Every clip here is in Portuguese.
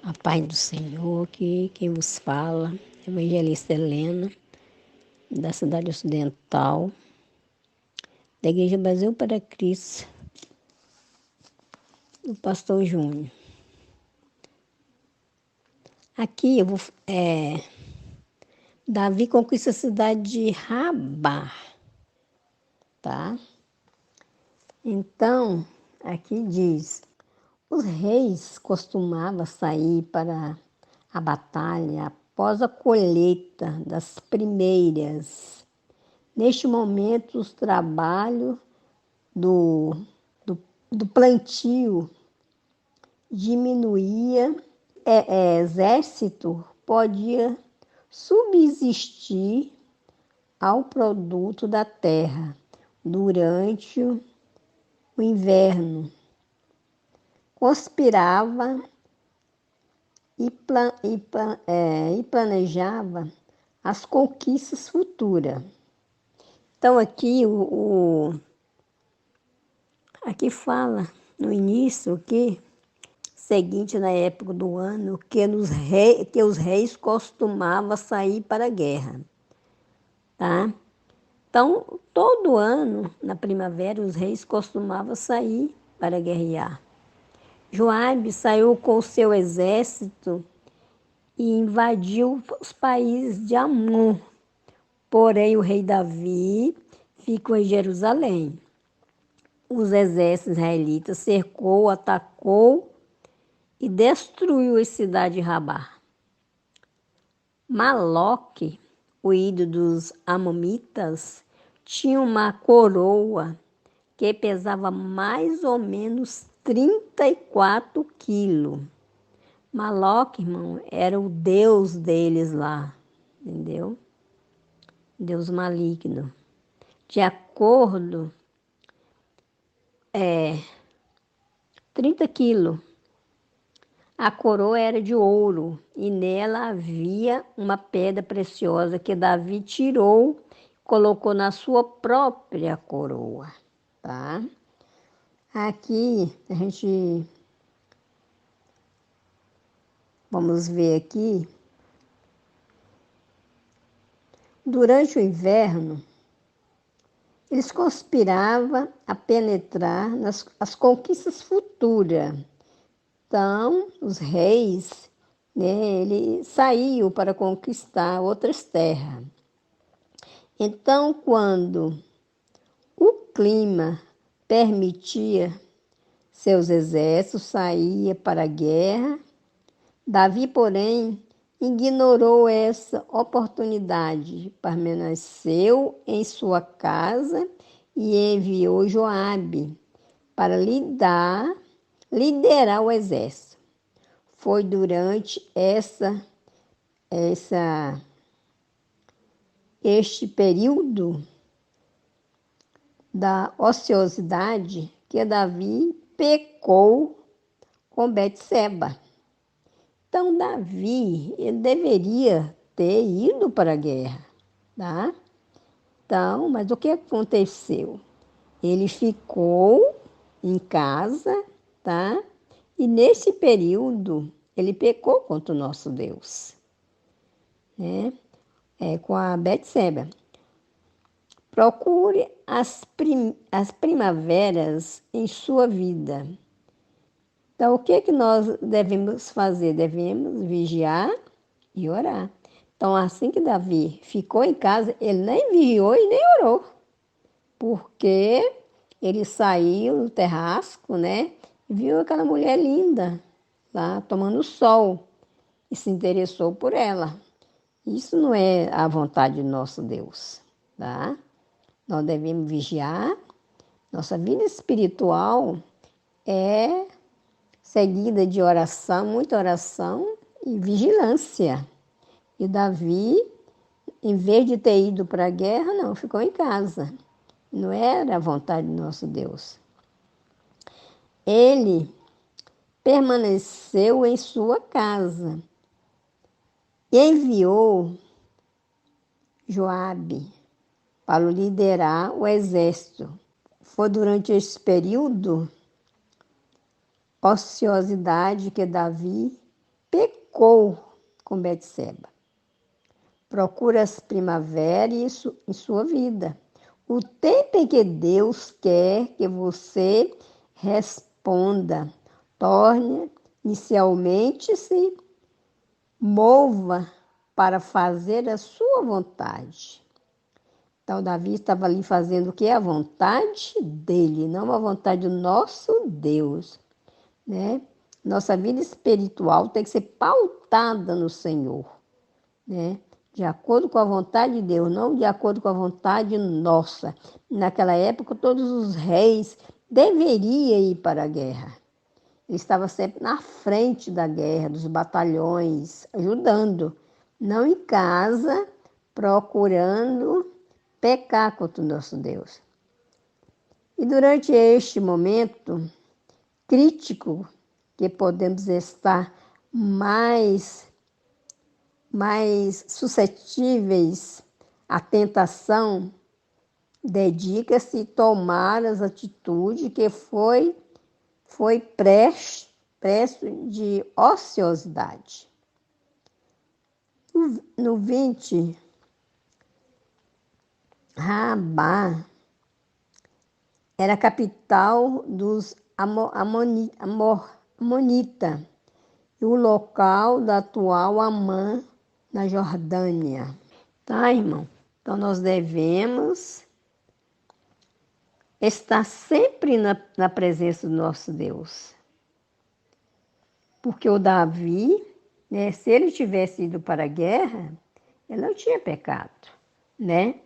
A paz do Senhor, aqui quem vos fala, Evangelista Helena, da cidade ocidental, da Igreja Brasil para Cristo, do pastor Júnior. Aqui eu vou, Davi conquista a cidade de Rabá, tá? Então, aqui diz, os reis costumavam sair para a batalha após a colheita das primeiras. Neste momento, os trabalhos do, do plantio diminuía, exército podia subsistir ao produto da terra durante o inverno. Conspirava e planejava as conquistas futuras. Então aqui aqui fala no início que seguinte na época do ano que os reis costumavam sair para a guerra, tá? Então todo ano na primavera os reis costumavam sair para guerrear. Joabe saiu com o seu exército e invadiu os países de Amon. Porém o rei Davi ficou em Jerusalém. Os exércitos israelitas cercou, atacou e destruiu a cidade de Rabá. Maloque, o ídolo dos amonitas, tinha uma coroa que pesava mais ou menos 34 quilos. Maloque, irmão, era o deus deles lá, entendeu? Deus maligno. De acordo, 30 quilos. A coroa era de ouro e nela havia uma pedra preciosa que Davi tirou e colocou na sua própria coroa, tá? Aqui a gente vamos ver aqui. Durante o inverno, eles conspiravam a penetrar nas conquistas futuras. Então, os reis, né, eles saíam para conquistar outras terras. Então, quando o clima permitia, seus exércitos saíam para a guerra. Davi, porém, ignorou essa oportunidade, permaneceu em sua casa e enviou Joabe para liderar o exército. Foi durante este período da ociosidade que Davi pecou com Betseba. Então, Davi, ele deveria ter ido para a guerra, tá? Então, mas o que aconteceu? Ele ficou em casa, tá? E nesse período, ele pecou contra o nosso Deus, né? Com a Betseba. Procure as primaveras em sua vida. Então, o que nós devemos fazer? Devemos vigiar e orar. Então, assim que Davi ficou em casa, ele nem vigiou e nem orou, porque ele saiu no terrasco, né? E viu aquela mulher linda lá tomando sol e se interessou por ela. Isso não é a vontade do nosso Deus, tá? Nós devemos vigiar. Nossa vida espiritual é seguida de oração, muita oração e vigilância. E Davi, em vez de ter ido para a guerra, não, ficou em casa. Não era a vontade do nosso Deus. Ele permaneceu em sua casa e enviou Joabe para liderar o exército. Foi durante esse período ociosidade que Davi pecou com Betseba. Procura as primaveras em sua vida. O tempo em que Deus quer que você responda, torne inicialmente se mova para fazer a sua vontade. Então, Davi estava ali fazendo o que? A vontade dele, não a vontade do nosso Deus, né? Nossa vida espiritual tem que ser pautada no Senhor, né? De acordo com a vontade de Deus, não de acordo com a vontade nossa. Naquela época, todos os reis deveriam ir para a guerra. Ele estava sempre na frente da guerra, dos batalhões, ajudando, não em casa, procurando pecar contra o nosso Deus. E durante este momento crítico, que podemos estar mais suscetíveis à tentação, dedica-se a tomar as atitudes que foi presto de ociosidade. No 20, Rabá era a capital dos Amonita e o local da atual Amã, na Jordânia. Tá, irmão? Então, nós devemos estar sempre na presença do nosso Deus. Porque o Davi, né, se ele tivesse ido para a guerra, ele não tinha pecado, né?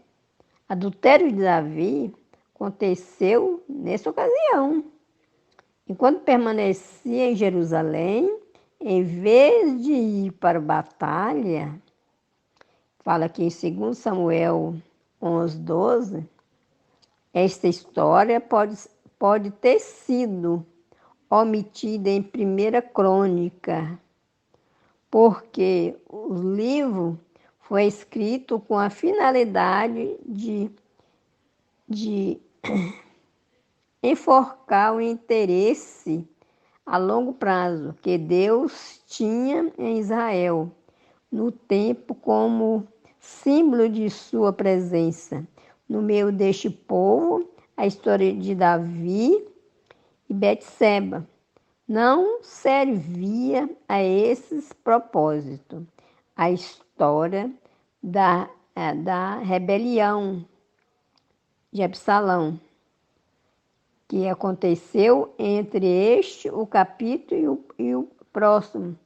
Adultério de Davi aconteceu nessa ocasião. Enquanto permanecia em Jerusalém, em vez de ir para a batalha, fala aqui em 2 Samuel 11:12, esta história pode ter sido omitida em 1 Crônica, porque o livro foi escrito com a finalidade de enforcar o interesse a longo prazo que Deus tinha em Israel, no tempo como símbolo de sua presença. No meio deste povo, a história de Davi e Betseba não servia a esses propósitos. A história da rebelião de Absalão, que aconteceu entre o capítulo e o próximo,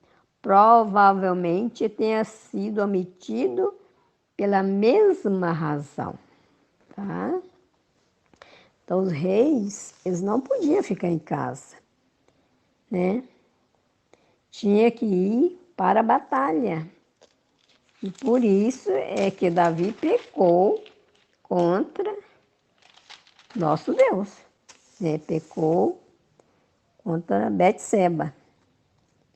provavelmente tenha sido omitido pela mesma razão, tá? Então, os reis, eles não podiam ficar em casa, né? Tinha que ir para a batalha. E por isso é que Davi pecou contra nosso Deus, né? Pecou contra Betseba.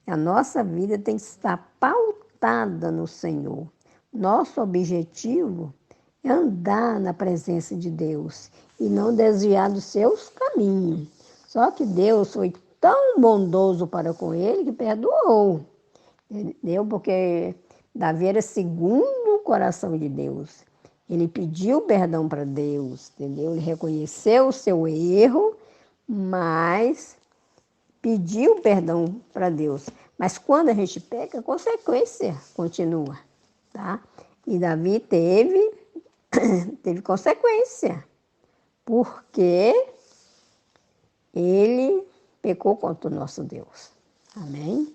A nossa vida tem que estar pautada no Senhor. Nosso objetivo é andar na presença de Deus e não desviar dos seus caminhos. Só que Deus foi tão bondoso para com ele que perdoou, entendeu? Porque Davi era segundo o coração de Deus. Ele pediu perdão para Deus, entendeu? Ele reconheceu o seu erro, mas pediu perdão para Deus. Mas quando a gente peca, a consequência continua, tá? E Davi teve consequência, porque ele pecou contra o nosso Deus. Amém?